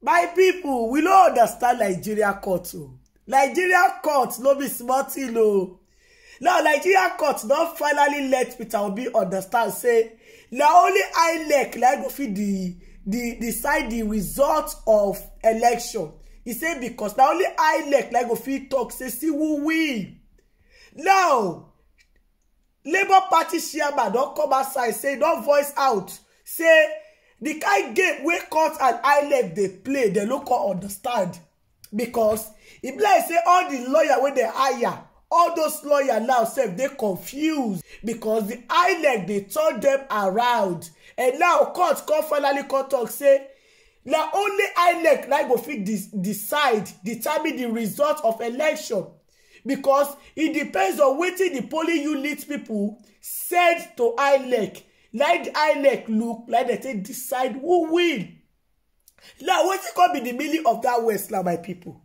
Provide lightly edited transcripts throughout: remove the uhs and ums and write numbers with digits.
My people, we don't understand Nigeria court. Nigeria court no be small thing o. Now Nigeria court don finally let Peter Obi understand say na only INEC like go fit decide the result of election. He say because na only INEC like go fit talk say see who win. Now Labour Party chairman don come outside say don voice out say the kind game wey court and INEC dey play dem no come understand, because e be like say all the lawyer wey dey hire, all those lawyers now sef dey confused because the INEC dey turn them around, and now court come finally come talk say na only INEC na go fit determine the result of election, because e depends on wetin the polling unit people said to INEC. Like the INEC look like they take decide who win. Now wetin come be the meaning of that west now, my people?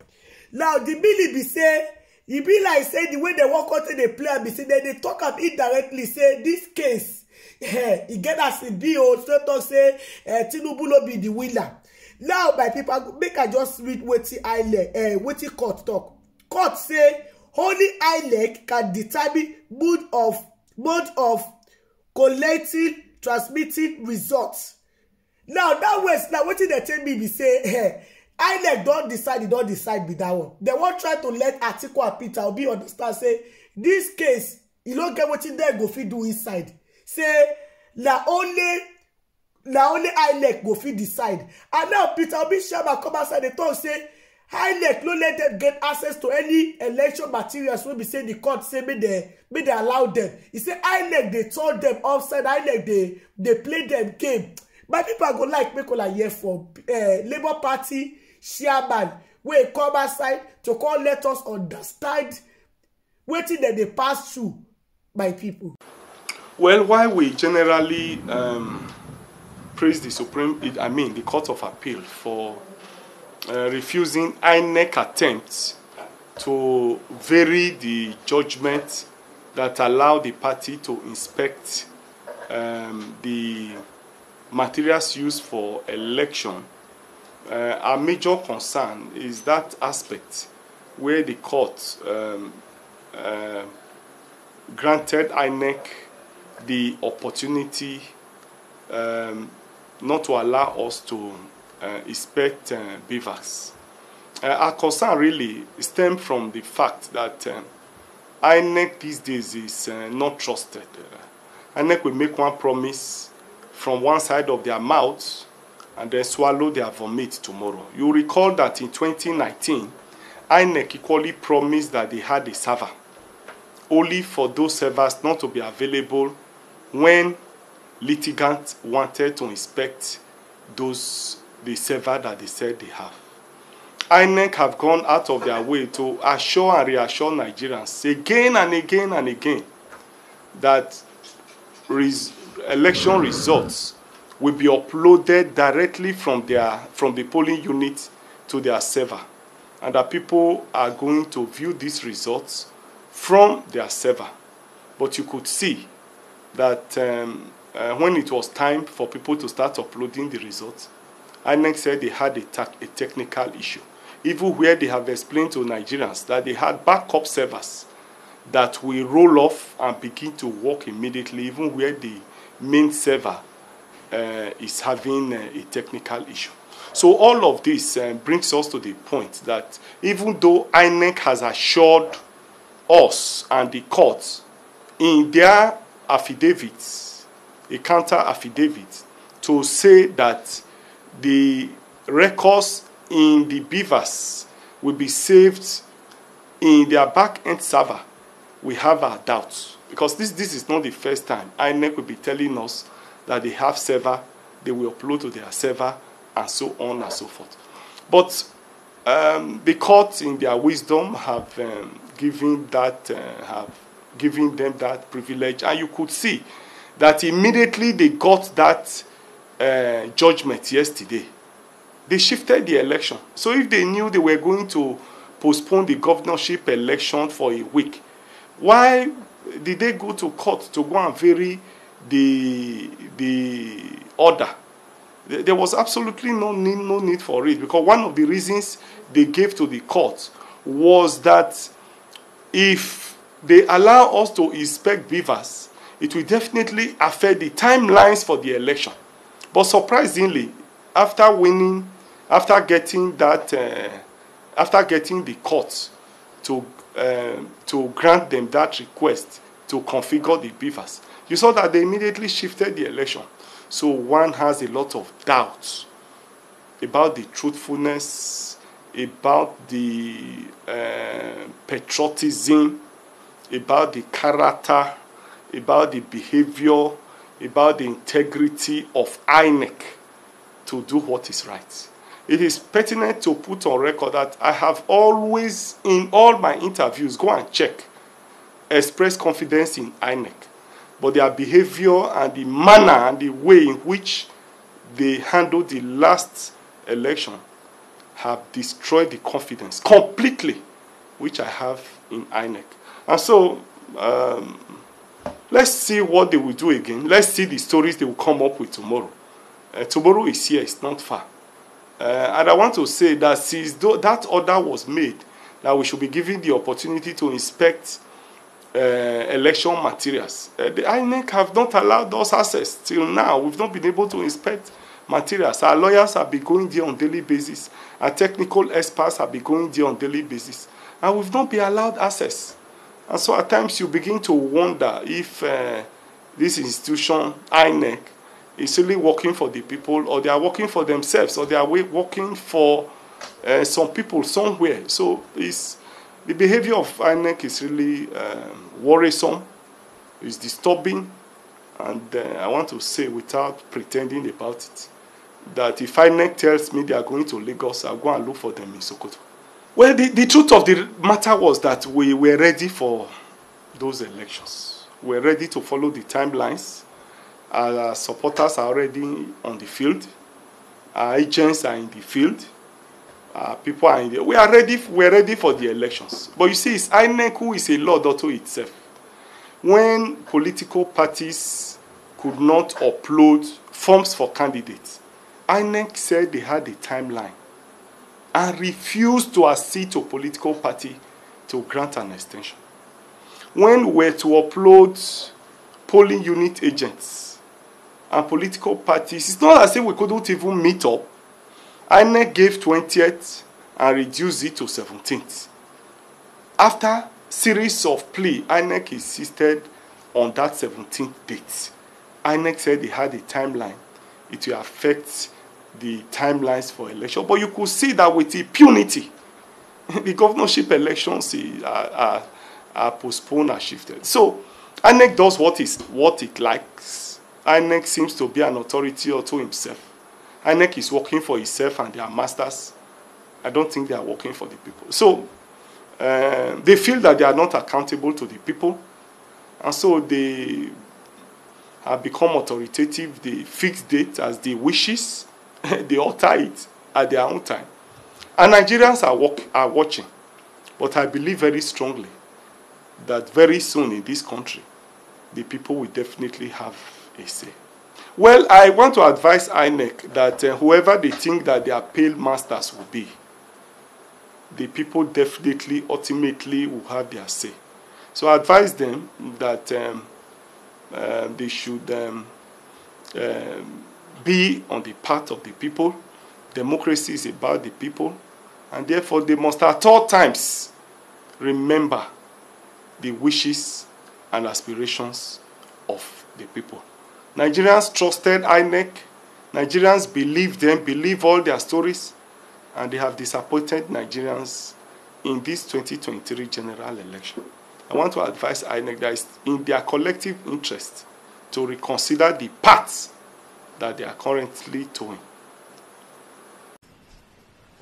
Now the meaning be say e be like say the way they walk out to the play be say they talk am indirectly say this case e get as e be o, so talk say Tinubu no be the winner. Now my people, make I just read wetin INEC wetin court talk. Court say only INEC can determine mode of collecting transmitting results. Now that was now wetin they tell me be say INEC don't decide with that one. They won't try to let Atiku and Peter Obi understand say this case you don't get wetin they go fit do inside. Say na only INEC go fit decide. And now Peter Obi chairman come outside they talk say INEC no let them get access to any election materials wey be say the court say make they allow them. He say INEC they told them offside, INEC they play them game. My people go like make una hear from Labour Party chairman wey come outside to come let us understand wetin dem dey pass through, my people. Well, while we generally praise the Court of Appeal for refusing INEC attempts to vary the judgment that allow the party to inspect the materials used for election, our major concern is that aspect where the court granted INEC the opportunity not to allow us to inspect beavers. Our concern really stems from the fact that INEC these days is not trusted. INEC will make one promise from one side of their mouth and then swallow their vomit tomorrow. You recall that in 2019, INEC equally promised that they had a server, only for those servers not to be available when litigants wanted to inspect the server that they said they have. INEC have gone out of their way to assure and reassure Nigerians again and again and again that election results will be uploaded directly from the polling unit to their server, and that people are going to view these results from their server. But you could see that when it was time for people to start uploading the results, INEC said they had a technical issue, even where they have explained to Nigerians that they had backup servers that will roll off and begin to work immediately, even where the main server is having a technical issue. So all of this brings us to the point that even though INEC has assured us and the courts in their affidavits, a counter affidavit, to say that the records in the beavers will be saved in their back-end server, we have our doubts. Because this is not the first time INEC will be telling us that they have server, they will upload to their server, and so on and so forth. But the courts, in their wisdom, have given them that privilege, and you could see that immediately they got that judgment yesterday, they shifted the election. So if they knew they were going to postpone the governorship election for a week, why did they go to court to go and vary the order There was absolutely no need for it, because one of the reasons they gave to the court was that if they allow us to inspect beavers, it will definitely affect the timelines for the election. But surprisingly, after getting the court to grant them that request to configure the beavers, you saw that they immediately shifted the election. So one has a lot of doubts about the truthfulness, about the patriotism, about the character, about the behavior, about the integrity of INEC to do what is right. It is pertinent to put on record that I have always, in all my interviews, go and check, express confidence in INEC. But their behavior and the manner and the way in which they handled the last election have destroyed the confidence completely, which I have in INEC. And so, let's see what they will do again. Let's see the stories they will come up with tomorrow. Tomorrow is here, it's not far. And I want to say that since that order was made, that we should be given the opportunity to inspect election materials. The INEC have not allowed us access till now. We've not been able to inspect materials. Our lawyers have been going there on daily basis. Our technical experts have been going there on daily basis. And we've not been allowed access. And so at times you begin to wonder if this institution, INEC, is really working for the people, or they are working for themselves, or they are working for some people somewhere. So the behavior of INEC is really worrisome, it's disturbing, and I want to say, without pretending about it, that if INEC tells me they are going to Lagos, I'll go and look for them in Sokoto. Well, the truth of the matter was that we were ready for those elections. We're ready to follow the timelines. Our supporters are already on the field. Our agents are in the field. People are in there. We're ready for the elections. But you see, it's INEC who is a law unto itself. When political parties could not upload forms for candidates, INEC said they had a timeline and refused to accede to a political party to grant an extension. When we were to upload polling unit agents and political parties, it's not as if we couldn't even meet up. INEC gave 20th and reduced it to 17th. After series of plea, INEC insisted on that 17th date. INEC said they had a timeline. It will affect the timelines for election. But you could see that with impunity, the governorship elections are postponed and shifted. So INEC does what it likes. INEC seems to be an authority unto himself. INEC is working for itself and their masters. I don't think they are working for the people. So they feel that they are not accountable to the people. And so they have become authoritative. They fix date as they wishes. They alter it at their own time. And Nigerians are watching. But I believe very strongly that very soon in this country, the people will definitely have a say. Well, I want to advise INEC that whoever they think that their pale masters will be, the people definitely, ultimately will have their say. So I advise them that they should be on the part of the people. Democracy is about the people. And therefore, they must at all times remember the wishes and aspirations of the people. Nigerians trusted INEC. Nigerians believed them, believe all their stories, and they have disappointed Nigerians in this 2023 general election. I want to advise INEC that it's in their collective interest to reconsider the paths that they are currently towing.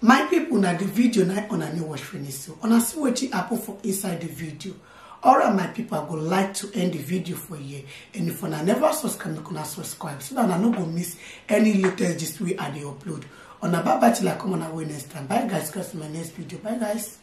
My people, now the video now on a new watch finish. So on a see what you happen for inside the video. Alright, my people, I would like to end the video for you. And if you never subscribe, you can subscribe so that I don't go miss any latest gist we add the upload. On a bye bye till I come on our way next time. Bye guys, catch my next video. Bye guys.